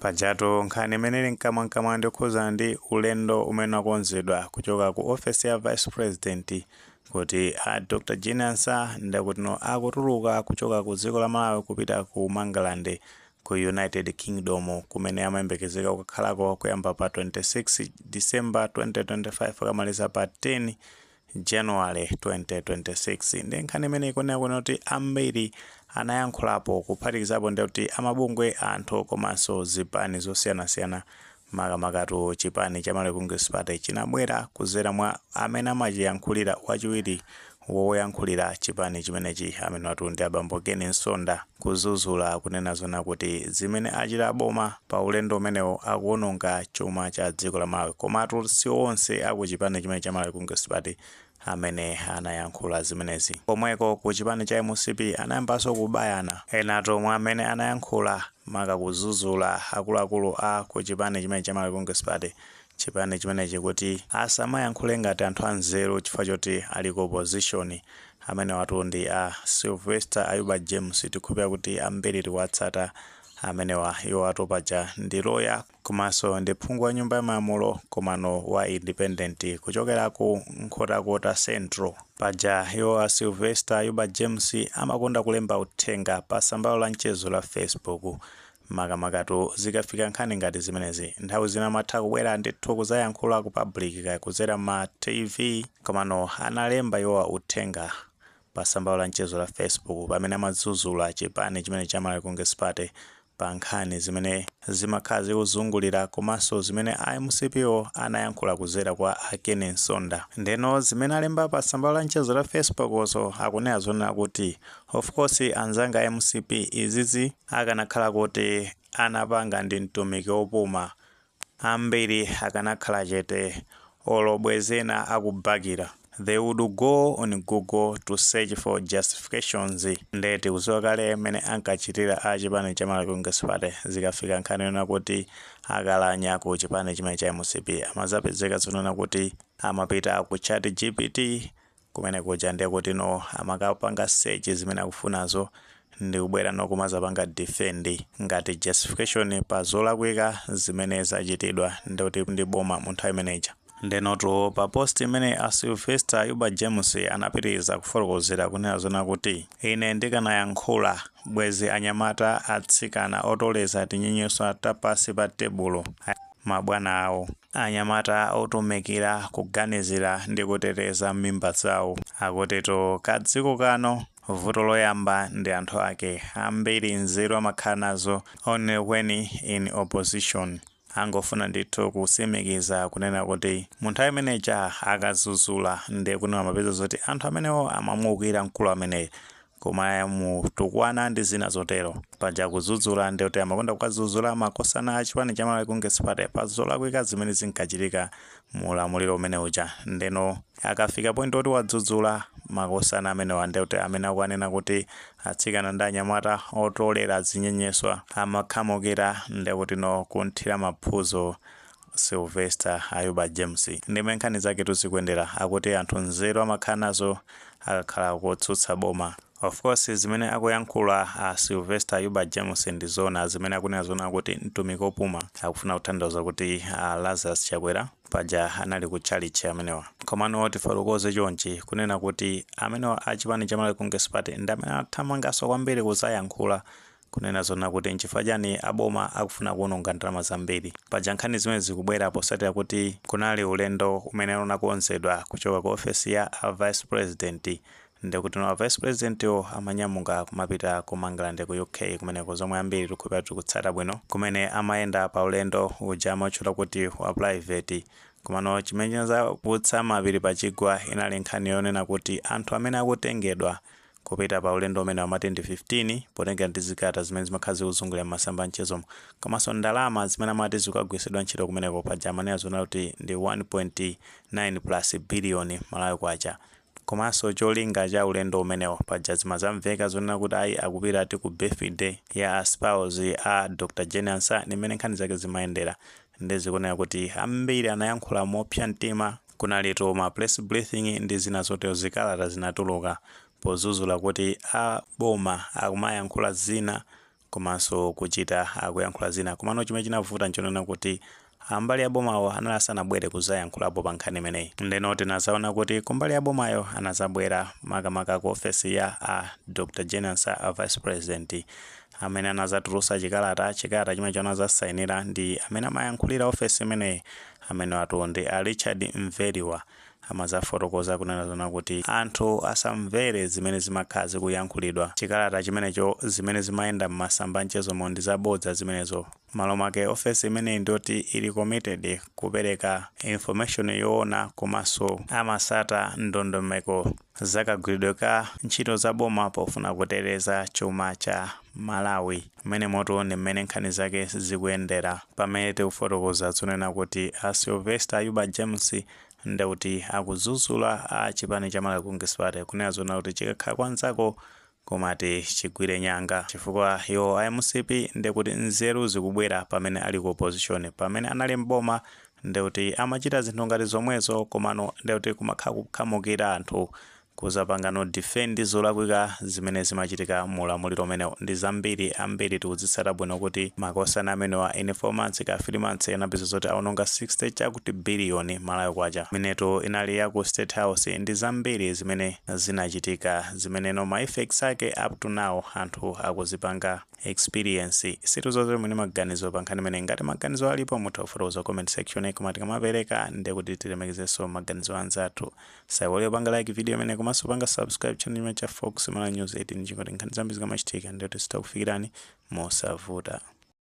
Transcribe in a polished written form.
Pajato nkhani imene nkamwankamwa ndikhuza ndi ulendo umene wakonzedwa kuchoka ku ofesi ya Vice President kuti Dr. Jinansa ndakutino akutuluka kuchoka ku dziko la Malawi kupita ku Mangalande ku United Kingdom kumene amayembekezeka kukhalako kuyamba pa 26 December 2025 kamaliza pa 10 January 2026. Ndi nkhani imene ikunena kuti ambiri anayankhulapo kuphatikizapo ndikuti amabungwe anthu komanso zipani zosiyanasiyana makamakatu chipani cha Malawi Congress Party chinabwera kuzera mwa amene amachiyankhulira wachiwiri woyankhulira chipani chimenechi amene watu ndi abambo Ken Nsonda kuzuzula kunena zona kuti zimene achita boma pa ulendo umenewo akuononga chuma cha dziko la Malawi, komatu si onse akuchipani chimene cha Malawi Congress Party amene anayankhula zimenezi. Komweko ku chipani cha MCP anayambanso kubayana enato mwa amene anayankhula maka kuzuzula akuluakulu a ku chipani chimene cha Malawi Congress Party, chipani chimenechi kuti asamayankhule ngati anthu anzeru chifukwa choti ali ku opposition amene watu ndi Sylvester Ayuba James. Tikhupira kuti ambiri tiwatsata amenewa iwo watu paja ndi lawyer komanso ndi phungu wa nyumba ya malamulo komano wa independent kuchokera ku Nkhotakota Central. Paja iwo Sylvester Ayuba James amakonda kulemba uthenga pa sambalo la mchezo la Facebook makamakatu zikafika nkhani ngati zimenezi nthawi zina amatha kubwera ndithu kuzayankhula ku public kuzera ma TV komano analemba iwo uthenga pa sambalo la mchezo la Facebook pamene amazuzula chipani chimene cha Malawi Congress Party pa nkhani zimene zimakhala zikuzungulira komanso zimene MCPO anayankhula kuzera kwa Ken Nsonda. Ndeno zimene alemba pa sambalo la mchezo la Facebook oso akunena zona kuti of course anzanga MCP izizi akanakhala kuti anapanga ndi mtumiki opuma ambiri akanakhala chete olobwezena akubakira. They would go on Google to search for justifications. Ndeti kuziwa kale mene ankachitira a chipani cha Malawi Congress Party zikafika nkhani yona kuti akalanya ku chipani chimene cha MCP amazapezeka zonena kuti amapita ku ChatGPT kumene kuja ndiye kuti no amakapanga search zimene akufunazo ndi kubwera no kumazapanga defend ngati justification pa zolakwika zimene zachitidwa ndikuti ndi boma mu nthawi imeneja. Ndenoto pa post imene Sylvester Ayuba James anapitiriza kufotokozera kunena zona kuti ine ndikanayankhula bwezi anyamata atsikana otoleza tinyenyeswa tapasi pa tebulo mabwana awo, anyamata otumikira kuganizira ndi kuteteza mimba zawo. Akuteto kadziko kano vuto loyamba ndi anthu ake ambiri nzeru amakhala nazo only when in opposition. Angofuna ndithu kusimikiza kunena kuti munthu ameneja akazuzula ndi kuti amapeza zoti anthu amenewo amamuukira mkulu amene koma mutukwana ndi zina zotero. Paja kuzuzula ndi kuti amakonda kukazuzula makosana a chipani cha Malawi Congress Party pa zolakwika zimene zinkachitika mu ulamuliro umene uja. Ndeno akafika point oti wadzuzula makosana amenewa ndi kuti amene akuanena kuti atsikana ndi anyamata otolera zinyenyeswa amakhamukira ndi kuti no kunthira maphuzo Sylvester Ayuba James. Ndi menkhani zake tuzikuyendera akuti anthu nzeru amakhala nazo akakhala kutsutsa boma. Of course zimene akuyankhula Sylvester Ayuba James ndi zona zimene akunena zona kuti mtumiki opuma akufuna kutanthauza kuti Lazarus Chakwera paja anali ku chalichi amenewa. Komano tifalukoze chonchi kunena kuti amenewa a chipani cha Malawi Congress Party ndi amene athamangaso kwambiri kuzayankhula kunena zona kuti nchifukwa chani aboma akufuna kuononga ndalama zambiri. Paja nkhani zimene zikubwera posatira kuti kunali ulendo umene unakonzedwa kuchoka ku ofesi ya Vice President ndikuti no Vice President amanyamuka kumapita ku Mangalande ku UK kumeneko zomwe ambiri tikupita tikutsata bwino kumene amayenda pa ulendo uja amachula kuti wa private. Komano chimene zakutsa mapiri pachigwa inali nkhani yonena kuti anthu amene akutengedwa kupita pa ulendo umene amati ndi 15 potengera ndi zikata zimene zimakhala zikuzungulira masamba mchezomo komanso ndalama zimene amati zikagwiritsidwa ntchito kumeneko paja amanena zona kuti ndi 1.9 plus billion Malawi kwacha. Komanso cholinga cha ulendo umenewo paja zimazamveka zonena kuti ayi akupita ati ku birthday ya spouse a Dr. Jinansa nimene nkhani zake zimayendera ndi zikunena kuti ambiri anayankhula mopsa mtima. Kunalito ma press briefing ndi zina zotero zikalata zinatuluka pozuzula kuti boma akumayankhula zina komanso kuchita kuyankhula zina. Komano chimene chinavuta nchonena kuti mbali ya bomawo anali asanabwere kuzayankhulapo pa nkhani imeneyi. Ndeno tinazaona kuti kumbali ya bomayo anazabwera makamaka ku ofesi ya Dr. Jenansa Vice President, amene anazatulutsa chikalata chimene anazasayinira ndi amene amayankhulira ofesi imeneyi, amene watu ndi Richard Mveliwa. Amazafotokoza kunena zona kuti anthu asamvere zimene zimakhala zikuyankhulidwa chikalata chimenecho, zimene zimayenda m'masamba mchezomo ndi zabodza zimenezo. Malo make ofesi imeneyi ndoti ili committed kupereka information yoona komanso amasata ndondomeko zakagwiridwe ka ntchito za boma pofuna kuteteza chuma cha Malawi, mmene moto ndi mmene nkhani zake zikuyendera. Pamene tikufotokoza zonena kuti Sylvester Ayuba James ndauti akuzuzula chipani cha Malawi Congress Party, kunena zona kuti chikakhala kwanzako komati chigwire nyanga, chifukwa iwo MCP ndekuti nzeru zikubwera pamene ali ku opposition. Pamene anali mboma ndekuti amachita zinthu ngati zomwezo, komano ndekuti kumakhala kukhamukira anthu kuzapangano defend zolakwika zimene zimachitika mu ulamuliro umenewo. Ndi zambiri ambiri tikuzitsata bwino kuti makosana amenewa in 4 months ka 3 months anapeza zoti aononga 60 chakuti biliyoni Malawi kwacha. Mineto inali ya ku State House. Ndi zambiri zimene zinachitika, zimene no ma effects ake up to now anthu akuzipanga experience. Situ zote mwini maganizo pa nkhani imene. Ngati maganizo alipo mutha kufotokoza comment section komati kamapereka ndekuti tilemekezenso maganizo anzathu. Saiwale panga like video imene komanso panga subscribe channel cha Fox Malawi News 18 chikuti nkhani zambiri zikamachitika ndikuti zitakufikirani mosavuta.